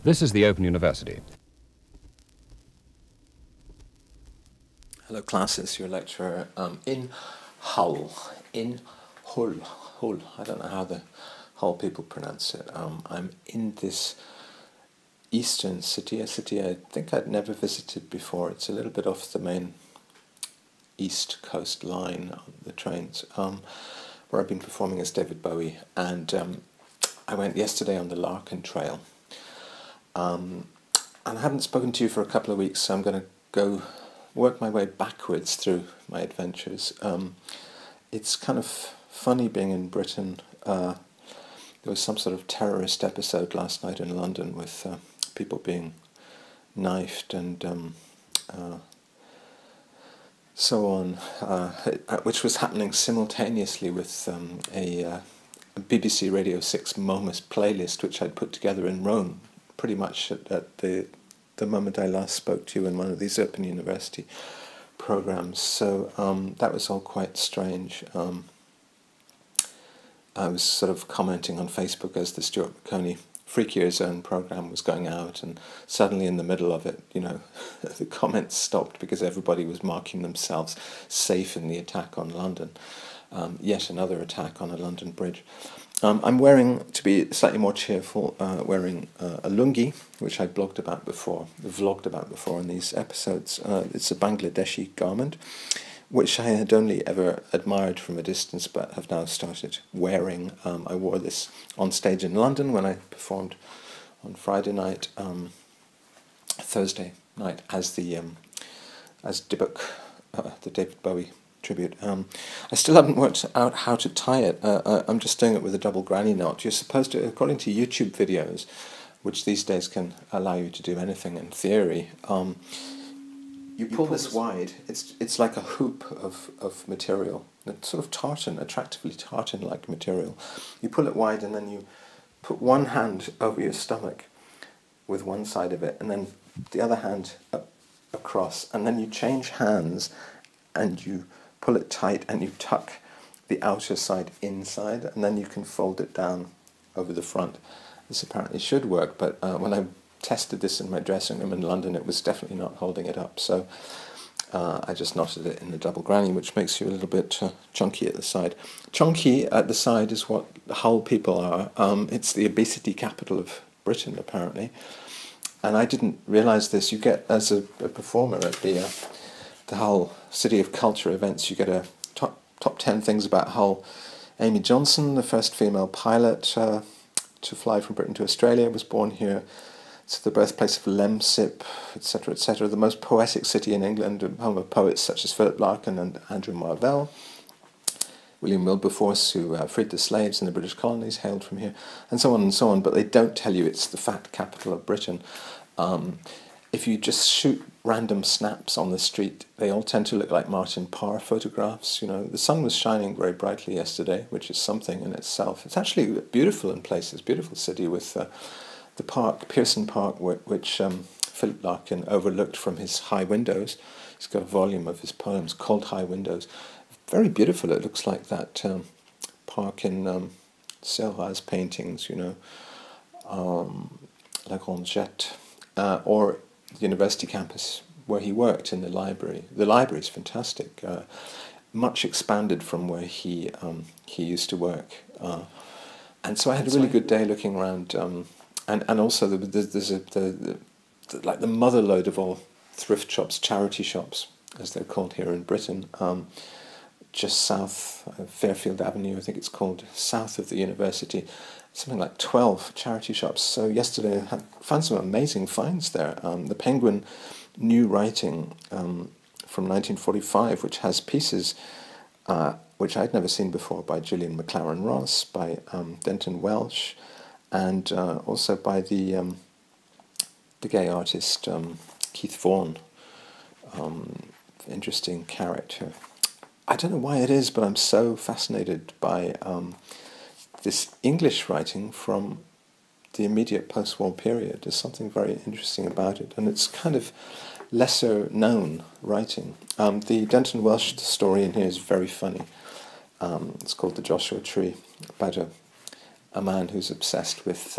This is the Open University. Hello class, it's your lecturer in Hull, Hull. I don't know how the Hull people pronounce it. I'm in this eastern city, a city I think I'd never visited before. It's a little bit off the main east coast line on the trains, where I've been performing as David Bowie, and I went yesterday on the Larkin Trail. And I haven't spoken to you for a couple of weeks, so I'm going to go work my way backwards through my adventures. It's kind of funny being in Britain. There was some sort of terrorist episode last night in London with people being knifed and so on, which was happening simultaneously with a BBC Radio 6 Momus playlist, which I'd put together in Rome, pretty much at the moment I last spoke to you in one of these Open University programs. So that was all quite strange. I was sort of commenting on Facebook as the Stuart McConey Freakier Zone program was going out, and suddenly in the middle of it, the comments stopped because everybody was marking themselves safe in the attack on London. Yet another attack on a London bridge. I'm wearing, to be slightly more cheerful, wearing a lungi, which I vlogged about before in these episodes. It's a Bangladeshi garment, which I had only ever admired from a distance, but have now started wearing. I wore this on stage in London when I performed on Friday night, Thursday night as Dybbuk, the David Bowie tribute. I still haven't worked out how to tie it. I'm just doing it with a double granny knot. You're supposed to, according to YouTube videos, which these days can allow you to do anything in theory, you pull this wide. It's like a hoop of material. It's sort of tartan, attractively tartan-like material. You pull it wide and then you put one hand over your stomach with one side of it and then the other hand across, and then you change hands and you pull it tight and you tuck the outer side inside, and then you can fold it down over the front. This apparently should work, but when I tested this in my dressing room in London, it was definitely not holding it up. So I just knotted it in the double granny, which makes you a little bit chunky at the side. Chunky at the side is what the Hull people are. It's the obesity capital of Britain, apparently. And I didn't realise this. You get, as a performer at the Hull City of Culture events, you get a top 10 things about Hull. Amy Johnson, the first female pilot to fly from Britain to Australia, was born here. It's the birthplace of Lemsip, etc., etc. The most poetic city in England, home of poets such as Philip Larkin and Andrew Marvell. William Wilberforce, who freed the slaves in the British colonies, hailed from here, and so on and so on. But they don't tell you it's the fat capital of Britain. If you just shoot random snaps on the street, they all tend to look like Martin Parr photographs. The sun was shining very brightly yesterday, which is something in itself. It's actually beautiful in places, beautiful city with the park, Pearson Park, which Philip Larkin overlooked from his high windows. He's got a volume of his poems called High Windows. Very beautiful. It looks like that park in Seurat's paintings, La Grande Jette, or the university campus where he worked in the library. The library is fantastic, much expanded from where he used to work. And so I had a really good day looking around, and also there's like the mother lode of all thrift shops, charity shops, as they're called here in Britain, just south of Fairfield Avenue, I think it's called, south of the university. Something like 12 charity shops. So yesterday I found some amazing finds there. The Penguin New Writing from 1945, which has pieces which I'd never seen before, by Gillian McLaren Ross, by Denton Welsh, and also by the gay artist Keith Vaughan. Interesting character. I don't know why it is, but I'm so fascinated by this English writing from the immediate post-war period. There's something very interesting about it, and it's kind of lesser known writing. The Denton Welsh story in here is very funny. It's called The Joshua Tree, about a man who's obsessed with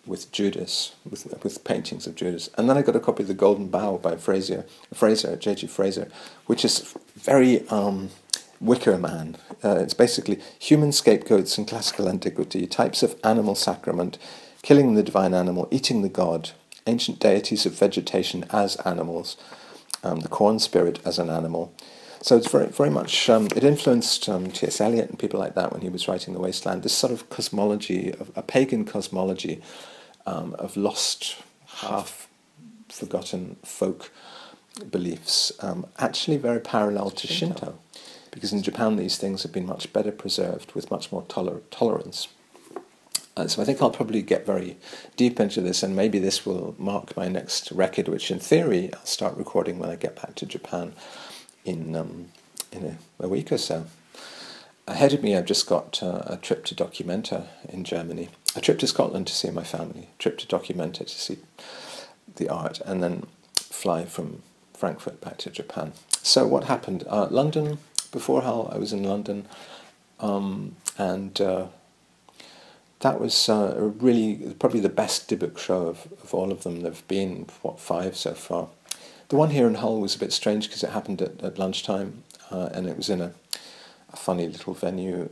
with Judas, with paintings of Judas. And then I got a copy of The Golden Bough by J.G. Fraser, which is very Wicker Man. It's basically human scapegoats in classical antiquity, types of animal sacrament, killing the divine animal, eating the god, ancient deities of vegetation as animals, the corn spirit as an animal. So it's very, very much, it influenced T.S. Eliot and people like that when he was writing The Wasteland, this sort of cosmology, a pagan cosmology of lost, half-forgotten folk beliefs, actually very parallel to Shinto, because in Japan these things have been much better preserved with much more tolerance. So I think I'll probably get very deep into this, and maybe this will mark my next record, which in theory I'll start recording when I get back to Japan in a week or so. Ahead of me, I've just got a trip to Documenta in Germany, a trip to Scotland to see my family, a trip to Documenta to see the art, and then fly from Frankfurt back to Japan. So what happened? London, before Hull, I was in London, and that was really probably the best Dybbuk show of all of them. There have been, 5 so far. The one here in Hull was a bit strange because it happened at lunchtime, and it was in a funny little venue.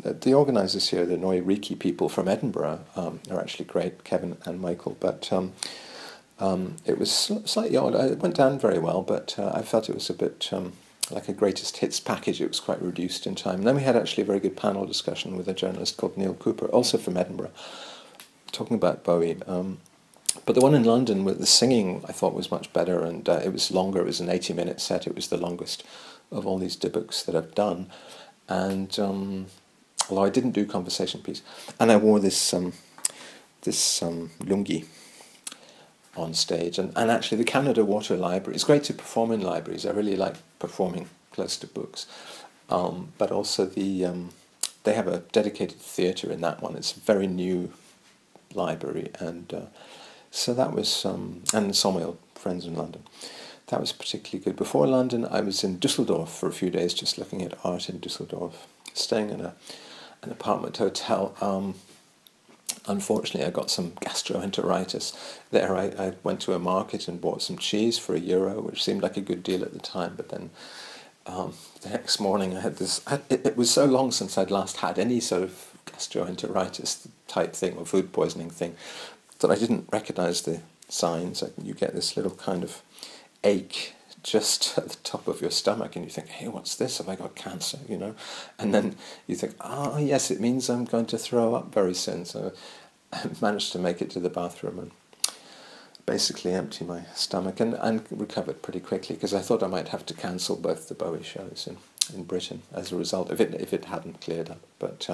The organisers here, the Noi Riki people from Edinburgh, are actually great, Kevin and Michael, but it was slightly odd. It went down very well, but I felt it was a bit like a greatest hits package. It was quite reduced in time. And then we had actually a very good panel discussion with a journalist called Neil Cooper, also from Edinburgh, talking about Bowie. But the one in London with the singing, I thought, was much better, and it was longer. It was an 80-minute set. It was the longest of all these Dybbuks that I've done. And although I didn't do conversation piece, and I wore this lungi on stage, and actually the Canada Water Library. It's great to perform in libraries. I really like performing close to books, but also they have a dedicated theatre in that one. It's a very new library, and so that was and Somerville Friends in London. That was particularly good. Before London, I was in Dusseldorf for a few days, just looking at art in Dusseldorf, staying in an apartment hotel. Unfortunately, I got some gastroenteritis there. I went to a market and bought some cheese for €1, which seemed like a good deal at the time. But then the next morning, I had this. It was so long since I'd last had any sort of gastroenteritis type thing or food poisoning thing that I didn't recognise the signs. You get this little kind of ache just at the top of your stomach, and you think, hey, what's this? Have I got cancer? And then you think, yes, it means I'm going to throw up very soon. So I managed to make it to the bathroom and basically empty my stomach, and recovered pretty quickly, because I thought I might have to cancel both the Bowie shows in Britain as a result of it, if it hadn't cleared up. But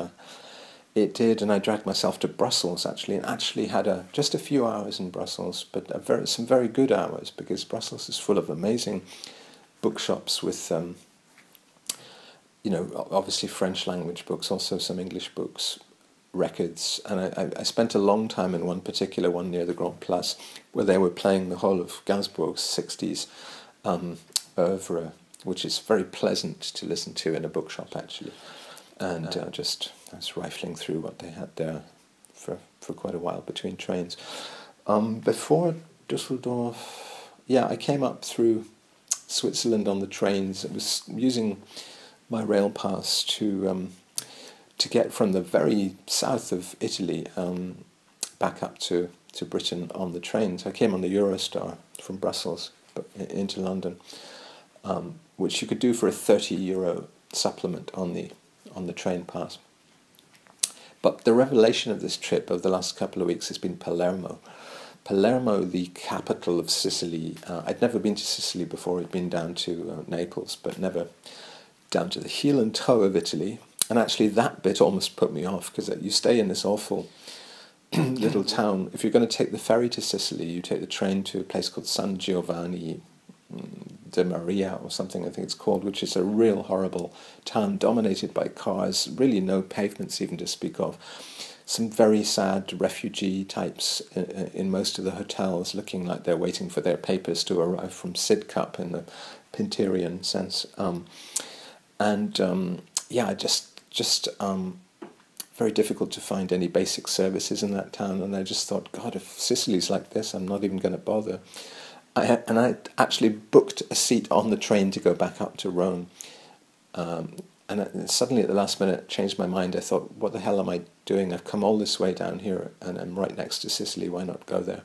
it did, and I dragged myself to Brussels, and actually had just a few hours in Brussels, but some very good hours, because Brussels is full of amazing bookshops with, obviously French language books, also some English books, records, and I spent a long time in one particular one near the Grand Place, where they were playing the whole of Gainsbourg's 60s oeuvre, which is very pleasant to listen to in a bookshop, actually. And I was rifling through what they had there for quite a while between trains. Before Dusseldorf, I came up through Switzerland on the trains. I was using my rail pass to get from the very south of Italy back up to Britain on the trains. I came on the Eurostar from Brussels into London, which you could do for a €30 supplement on the train pass. But the revelation of this trip over the last couple of weeks has been Palermo. Palermo, the capital of Sicily. I'd never been to Sicily before. I'd been down to Naples, but never down to the heel and toe of Italy. And actually that bit almost put me off, because you stay in this awful little town. If you're going to take the ferry to Sicily, you take the train to a place called San Giovanni de Maria or something, I think it's called, which is a real horrible town dominated by cars, really no pavements even to speak of. Some very sad refugee types in most of the hotels, looking like they're waiting for their papers to arrive from Sidcup in the Pinterian sense. I just very difficult to find any basic services in that town, and I just thought, God, if Sicily's like this, I'm not even going to bother. I actually booked a seat on the train to go back up to Rome, and suddenly at the last minute changed my mind. I thought, what the hell am I doing? I've come all this way down here, and I'm right next to Sicily, why not go there?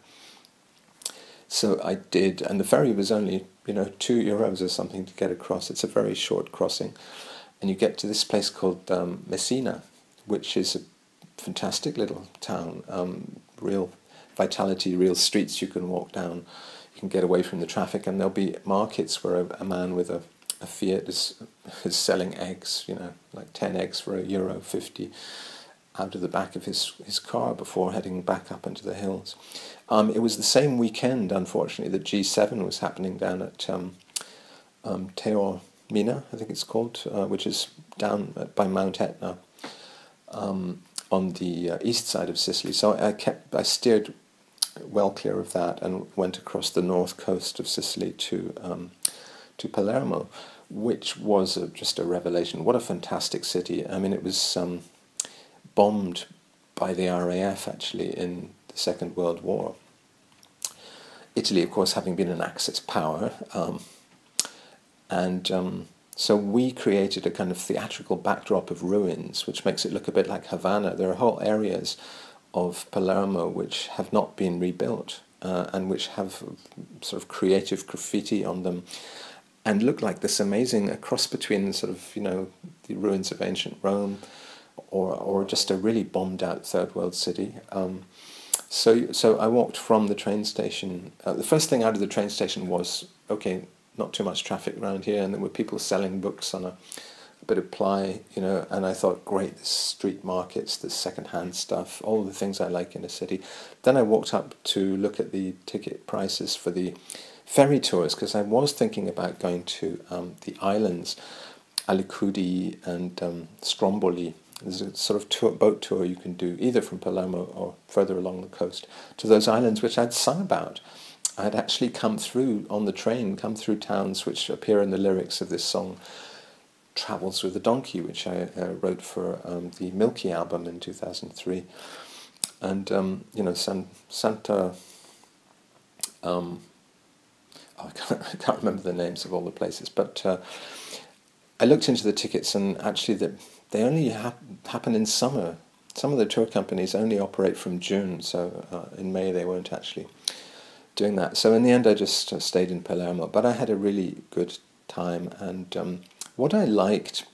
So I did, and the ferry was only, €2 or something to get across. It's a very short crossing, and you get to this place called Messina, which is a fantastic little town, real vitality, real streets you can walk down. You can get away from the traffic, and there'll be markets where a man with a Fiat is selling eggs, like 10 eggs for €1.50 out of the back of his car before heading back up into the hills. It was the same weekend, unfortunately, that G7 was happening down at Taormina, I think it's called, which is down by Mount Etna, on the east side of Sicily. So I steered well clear of that and went across the north coast of Sicily to Palermo, which was just a revelation. What a fantastic city. I mean, it was bombed by the RAF, actually, in the Second World War. Italy, of course, having been an Axis power, so we created a kind of theatrical backdrop of ruins, which makes it look a bit like Havana. There are whole areas of Palermo which have not been rebuilt, and which have sort of creative graffiti on them, and look like this amazing cross between sort of, the ruins of ancient Rome or just a really bombed out third world city. So I walked from the train station. The first thing out of the train station was, okay, not too much traffic around here, and there were people selling books on a bit of ply, and I thought, great, there's street markets, there's second-hand stuff, all the things I like in a city. Then I walked up to look at the ticket prices for the ferry tours, because I was thinking about going to the islands, Alicudi and Stromboli. There's a sort of boat tour you can do either from Palermo or further along the coast to those islands which I'd sung about. I'd actually come through towns which appear in the lyrics of this song, Travels with a Donkey, which I wrote for the Milky album in 2003. And, Santa... I can't remember the names of all the places, but I looked into the tickets, and actually they only happen in summer. Some of the tour companies only operate from June, so in May they weren't actually doing that. So in the end I just stayed in Palermo, but I had a really good time, and what I liked,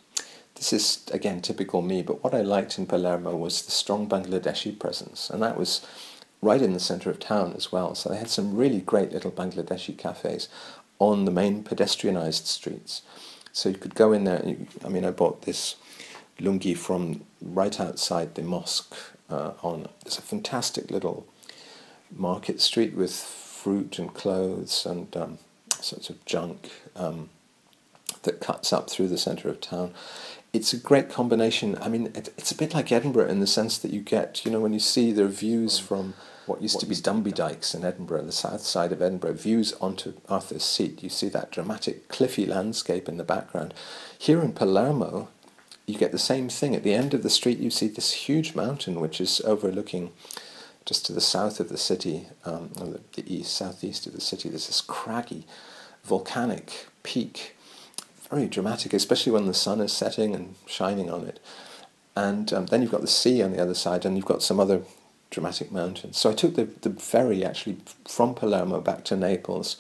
this is again typical me, but what I liked in Palermo was the strong Bangladeshi presence, and that was right in the centre of town as well. So they had some really great little Bangladeshi cafes on the main pedestrianised streets. So you could go in there. I bought this lungi from right outside the mosque. It's a fantastic little market street with fruit and clothes and sorts of junk that cuts up through the centre of town. It's a great combination. I mean, it's a bit like Edinburgh in the sense that you get, when you see their views from what used to be Dunby Dykes in Edinburgh, the south side of Edinburgh, views onto Arthur's Seat. You see that dramatic cliffy landscape in the background. Here in Palermo, you get the same thing. At the end of the street, you see this huge mountain which is overlooking, just to the south of the city, the southeast of the city. There's this craggy, volcanic peak, very dramatic, especially when the sun is setting and shining on it. And then you've got the sea on the other side, and you've got some other dramatic mountains. So I took the ferry actually from Palermo back to Naples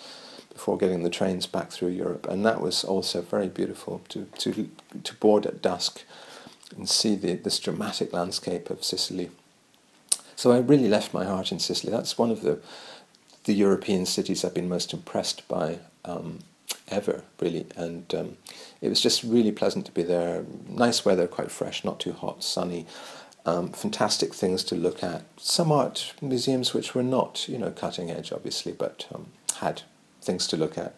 before getting the trains back through Europe, and that was also very beautiful to board at dusk and see this dramatic landscape of Sicily. So I really left my heart in Sicily. That's one of the European cities I've been most impressed by ever, really, and it was just really pleasant to be there. Nice weather, quite fresh, not too hot, sunny. Fantastic things to look at. Some art museums which were not, cutting edge, obviously, but had things to look at.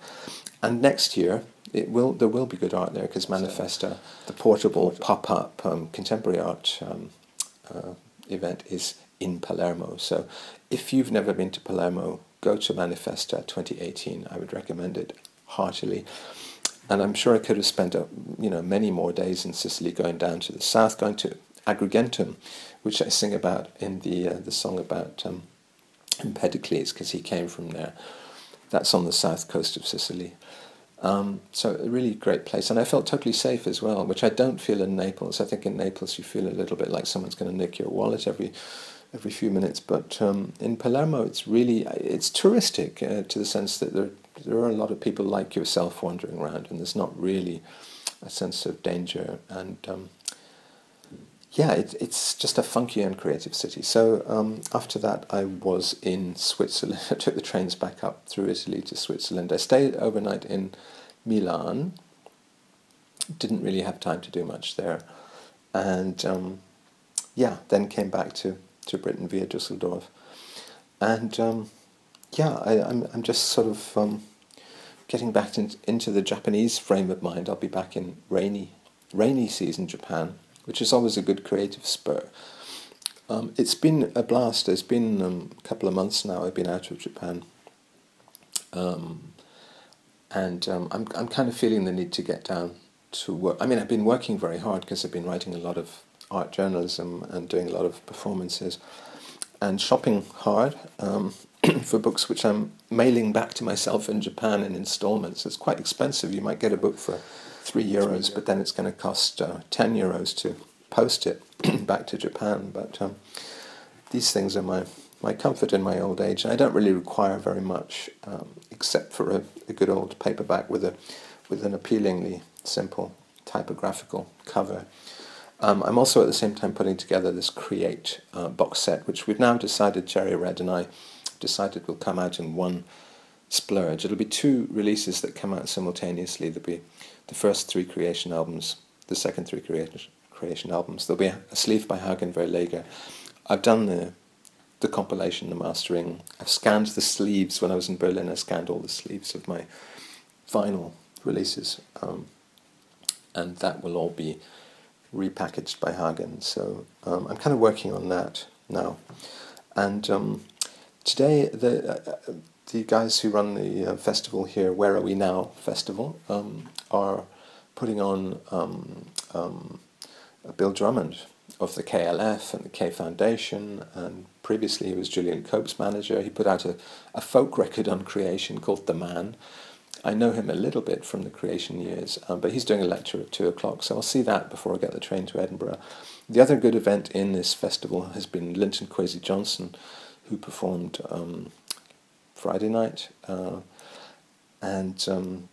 And next year, there will be good art there, because Manifesta, the portable pop-up contemporary art event, is in Palermo. So if you've never been to Palermo, go to Manifesta 2018. I would recommend it heartily. And I'm sure I could have spent many more days in Sicily, going down to the south, going to Agrigentum, which I sing about in the song about Empedocles, because he came from there. That's on the south coast of Sicily. So a really great place, and I felt totally safe as well, which I don't feel in Naples. I think in Naples you feel a little bit like someone's going to nick your wallet every few minutes, but in Palermo it's touristic to the sense that there are a lot of people like yourself wandering around, and there's not really a sense of danger, and yeah, it's just a funky and creative city. So after that I was in Switzerland. I took the trains back up through Italy to Switzerland. I stayed overnight in Milan. Didn't really have time to do much there. And yeah, then came back to Britain via Dusseldorf. And yeah, I'm just sort of getting back into the Japanese frame of mind. I'll be back in rainy season Japan, which is always a good creative spur. It's been a blast. It's been a couple of months now I've been out of Japan. And I'm kind of feeling the need to get down to work. I mean, I've been working very hard because I've been writing a lot of art journalism and doing a lot of performances and shopping hard for books which I'm mailing back to myself in Japan in installments. It's quite expensive. You might get a book for €3, but then it's going to cost €10 to post it back to Japan. But these things are my comfort in my old age, and I don't really require very much except for a good old paperback with an appealingly simple typographical cover. I'm also at the same time putting together this Create box set, which we've now decided, Cherry Red and I decided will come out in one splurge. It'll be 2 releases that come out simultaneously. There'll be the first 3 Creation albums, the second 3 Creation albums. There'll be a sleeve by Hagen Verleger. I've done the compilation, the mastering. I've scanned the sleeves. When I was in Berlin, I scanned all the sleeves of my vinyl releases, and that will all be repackaged by Hagen. So I'm kind of working on that now. And today, the guys who run the festival here, Where Are We Now Festival, are putting on Bill Drummond of the KLF and the K Foundation, and previously he was Julian Cope's manager. He put out a folk record on Creation called The Man. I know him a little bit from the Creation years, but he's doing a lecture at 2 o'clock, so I'll see that before I get the train to Edinburgh. The other good event in this festival has been Linton Kwesi Johnson, who performed Friday night, and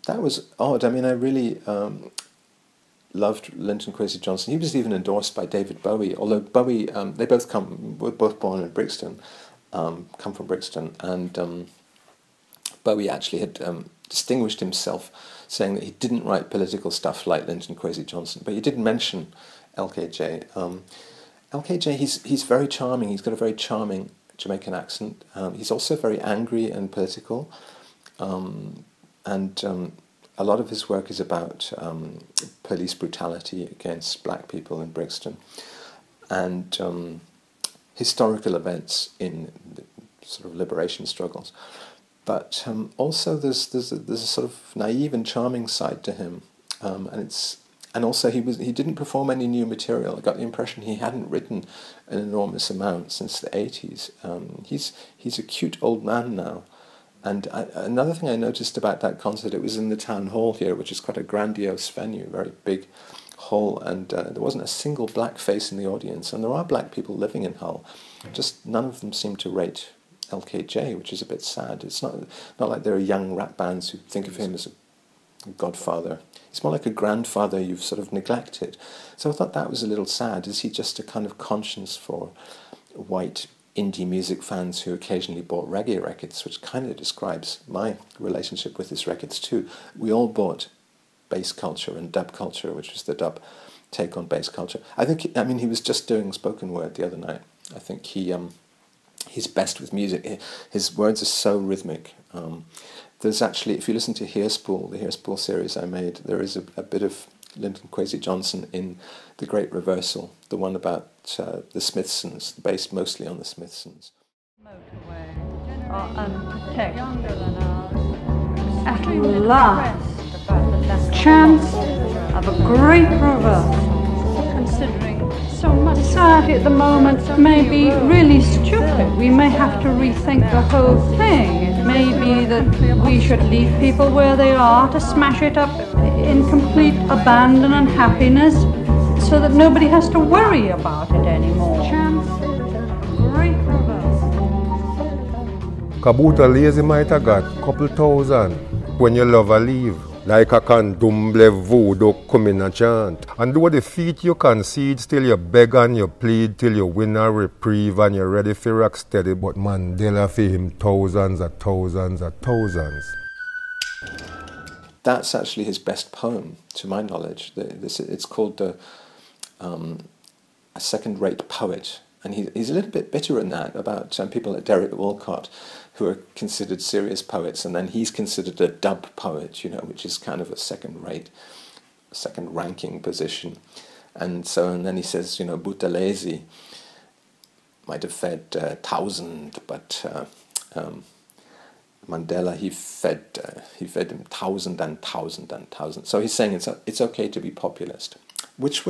that was odd. I mean, I really loved Linton Kwesi Johnson. He was even endorsed by David Bowie, although Bowie, they were both born in Brixton, come from Brixton, and Bowie actually had distinguished himself, saying that he didn't write political stuff like Linton Kwesi Johnson, but he did mention LKJ. LKJ, he's very charming. He's got a very charming Jamaican accent. He's also very angry and political, and a lot of his work is about police brutality against black people in Brixton, and historical events in the sort of liberation struggles. But also there's a sort of naive and charming side to him, and also he didn't perform any new material. I got the impression he hadn't written an enormous amount since the 80s. He's a cute old man now. And another thing I noticed about that concert, it was in the town hall here, which is quite a grandiose venue, very big hall, and there wasn't a single black face in the audience. And there are black people living in Hull, just none of them seem to rate LKJ, which is a bit sad. It's not like there are young rap bands who think of him as a godfather. It's more like a grandfather you've sort of neglected. So I thought that was a little sad. Is he just a kind of conscience for white indie music fans who occasionally bought reggae records, which kind of describes my relationship with his records too. We all bought bass culture and dub culture, which was the dub take on bass culture. He was just doing spoken word the other night. I think he's best with music. His words are so rhythmic. There's actually, if you listen to Hearspool, the Hearspool series I made, there is a bit of Linton Kwesi Johnson in The Great Reversal, the one about the Smithsons, based mostly on the Smithsons. Motorway are unprotected. At last, chance of a great reversal. Considering so much. Society at the moment may be really stupid. We may have to rethink the whole thing. It may be that we should leave people where they are to smash it up in complete abandon and happiness so that nobody has to worry about it anymore. Great reverse. Kabuta lazy might have got couple thousand when your lover leave. Like a candomblé voodoo come in a chant. And though the feet you concede, still you beg and you plead till you win a reprieve and you're ready for rock steady. But Mandela for him thousands and thousands and thousands. That's actually his best poem, to my knowledge. It's called A Second-Rate Poet. And he's a little bit bitter in that about people like Derek Walcott, who are considered serious poets, and then he's considered a dub poet, you know, which is kind of a second-rate, second-ranking position. And then he says, you know, Buthelezi might have fed 1,000, but Mandela, he fed him 1,000 and 1,000 and 1,000. So he's saying it's okay to be populist, which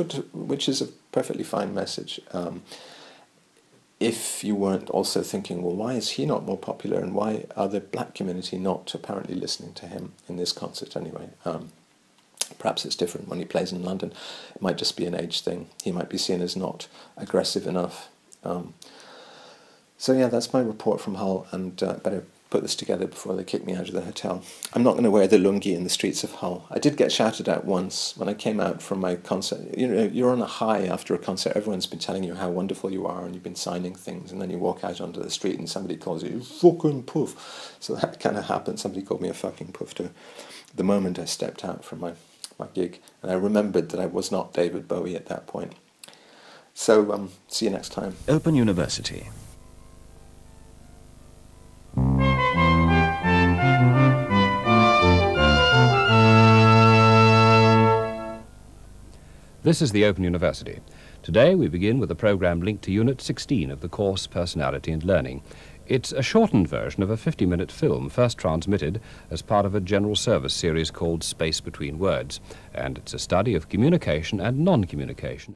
is a perfectly fine message. If you weren't also thinking, well, why is he not more popular, and why are the black community not apparently listening to him in this concert anyway? Perhaps it's different when he plays in London. It might just be an age thing. He might be seen as not aggressive enough. So yeah, that's my report from Hull, and better put this together before they kick me out of the hotel. I'm not going to wear the lungi in the streets of Hull. I did get shouted at once when I came out from my concert. You know, you're on a high after a concert. Everyone's been telling you how wonderful you are and you've been signing things, and then you walk out onto the street and somebody calls you fucking puff. So that kind of happened. Somebody called me a fucking puff too. The moment I stepped out from my gig, and I remembered that I was not David Bowie at that point. So see you next time. Open University. This is the Open University. Today we begin with a program linked to Unit 16 of the course Personality and Learning. It's a shortened version of a 50-minute film first transmitted as part of a general service series called Space Between Words, and it's a study of communication and non-communication.